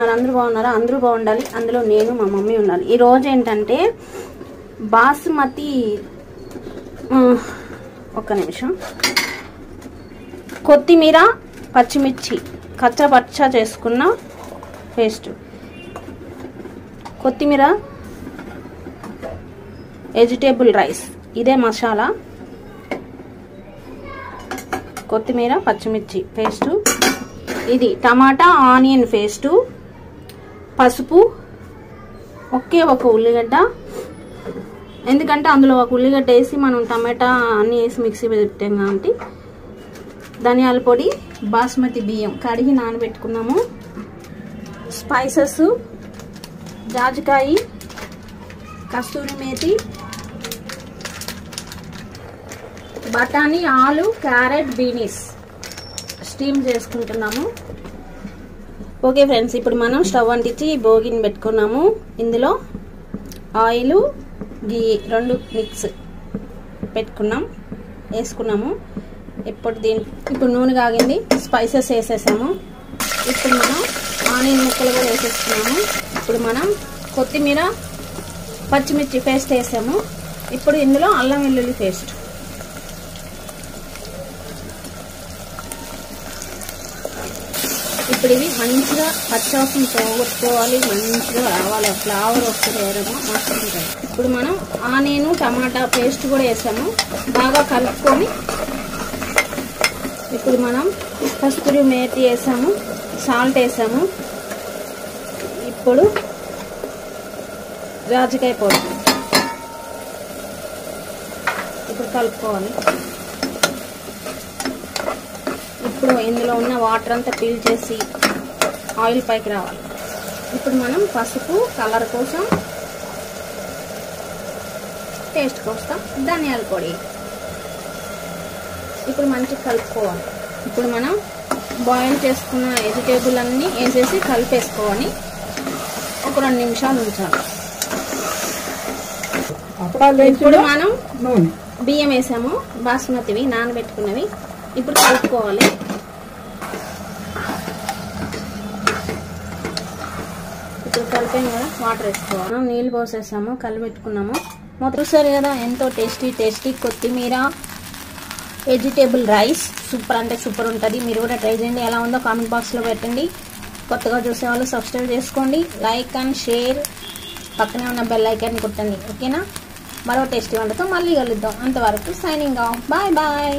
అందరూ బాగున్నారా? అందరూ బాగుండాలి. అందులో నేను మా మమ్మీ ఉన్నారు. ఈ రోజు ఏంటంటే బాస్మతి ఒక్క నిమిషం కొత్తిమీర పచ్చిమిర్చి కచ్చపచ్చ చేసుకున్న పేస్ట్, కొత్తిమీర వెజిటేబుల్ రైస్, ఇదే మసాలా. కొత్తిమీర పచ్చిమిర్చి పేస్టు, ఇది టమాటా ఆనియన్ పేస్టు, పసుపు, ఒకే ఒక ఉల్లిగడ్డ, ఎందుకంటే అందులో ఒక ఉల్లిగడ్డ వేసి మనం టమాటా అన్నీ వేసి మిక్సీ పెట్టాం కాబట్టి. ధనియాల పొడి, బాస్మతి బియ్యం కడిగి నానబెట్టుకున్నాము, స్పైసెస్ జాజికాయ, కస్తూరి మేతి, బఠానీ, ఆలు, క్యారెట్, బీనీస్ స్టీమ్ చేసుకుంటున్నాము. ఓకే ఫ్రెండ్స్, ఇప్పుడు మనం స్టవ్ అంటించి భోగిని పెట్టుకున్నాము. ఇందులో ఆయిల్ గీ రెండు మిక్స్ వేసుకున్నాము. ఇప్పుడు నూనె కాగింది, స్పైసెస్ వేసేసాము. ఇప్పుడు మనం ఆనియన్ ముక్కలు కూడా వేసేసుకున్నాము. ఇప్పుడు మనం కొత్తిమీర పచ్చిమిర్చి పేస్ట్ వేసాము. ఇప్పుడు ఇందులో అల్లం వెల్లుల్లి పేస్ట్, ఇప్పుడు ఇవి మంచిగా పచ్చివాసన పోగొట్టుకోవాలి, మంచిగా రావాలి, ఫ్లేవర్ వస్తుంది, ఏరేమో మస్తు ఉంటుంది. ఇప్పుడు మనం ఆనియన్ టమాటా పేస్ట్ కూడా వేసాము, బాగా కలుపుకొని ఇప్పుడు మనం కస్తూరి మేతి వేసాము, సాల్ట్ వేసాము. ఇప్పుడు జాజికాయ పొడి ఇప్పుడు కలుపుకోవాలి. ఇప్పుడు ఇందులో ఉన్న వాటర్ అంతా పీల్ చేసి ఆయిల్ పైకి రావాలి. ఇప్పుడు మనం పసుపు కలర్ కోసం, టేస్ట్ కోసం ధనియాల పొడి ఇప్పుడు మంచిగా కలుపుకోవాలి. ఇప్పుడు మనం బాయిల్ చేసుకున్న వెజిటేబుల్ అన్నీ వేసేసి కలిపేసుకోవాలి. ఒక 2 నిమిషాలు ఉంచాలి. ఇప్పుడు మనం బియ్యం వేసాము, బాస్మతివి నానబెట్టుకున్నవి. ఇప్పుడు కలుపుకోవాలి. ఇప్పుడు కలిపాము కదా, వాటర్ వేసుకోవాలి. నీళ్ళు పోసేసాము, కలిపెట్టుకున్నాము. మొదటిసారి కదా ఎంతో టేస్టీ కొత్తిమీర వెజిటేబుల్ రైస్ సూపర్ అంటే సూపర్ ఉంటుంది. మీరు కూడా ట్రై చేయండి. ఎలా ఉందో కామెంట్ బాక్స్లో పెట్టండి. కొత్తగా చూసేవాళ్ళు సబ్స్క్రైబ్ చేసుకోండి, లైక్ అండ్ షేర్, పక్కనే ఉన్న బెల్ ఐకాన్ కొట్టండి. ఓకేనా? మరో టేస్టీ వంటతో మళ్ళీ కలుద్దాం. అంతవరకు సైనింగ్ ఆఫ్. Bye bye.